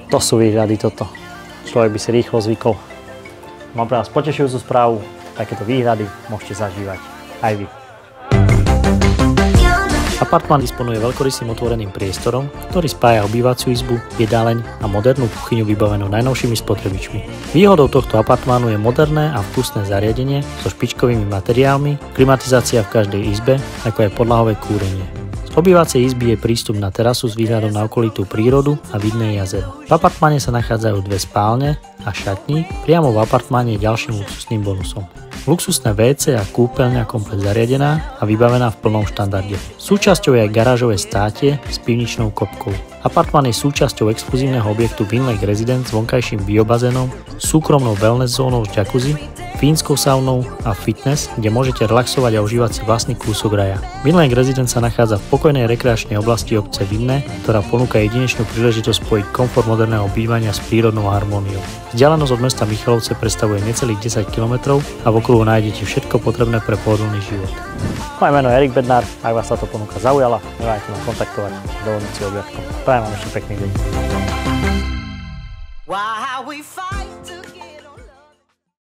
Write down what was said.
To sú výhľady toto. Človek by si rýchlo zvykol. Mám pre vás potešujúcu správu. Takéto výhľady môžete zažívať aj vy. Apartmán disponuje veľkorysým otvoreným priestorom, ktorý spája obývaciu izbu, jedáleň a modernú kuchyňu vybavenú najnovšími spotrebičmi. Výhodou tohto apartmánu je moderné a vkusné zariadenie so špičkovými materiálmi, klimatizácia v každej izbe, ako aj podlahové kúrenie. Z obývacej izby je prístup na terasu s výhľadom na okolitú prírodu a vidné jazero. V apartmáne sa nachádzajú 2 spálne a šatník, priamo v apartmáne je ďalším luxusným bonusom. Luxusné WC a kúpeľňa komplet zariadená a vybavená v plnom štandarde. Súčasťou je aj garážové státie s pivničnou kopkou. Apartmán je súčasťou exkluzívneho objektu Vinlake Residence s vonkajším biobazénom, súkromnou wellness zónou s jacuzzi, fínskou saunou a fitness, kde môžete relaxovať a užívať si vlastný kúsok raja. Vinlake Residence sa nachádza v pokojnej rekreačnej oblasti obce Vinné, ktorá ponúka jedinečnú príležitosť spojiť komfort moderného bývania s prírodnou harmóniou. Vzdialenosť od mesta Michalovce predstavuje necelých 10 km a v okruhu nájdete všetko potrebné pre pohodlný život. Moje meno je Erik Bednár, ak vás táto ponuka zaujala, neváhajte ma kontaktovať s dovolníci objedkom. Prajem vám ešte pekný deň.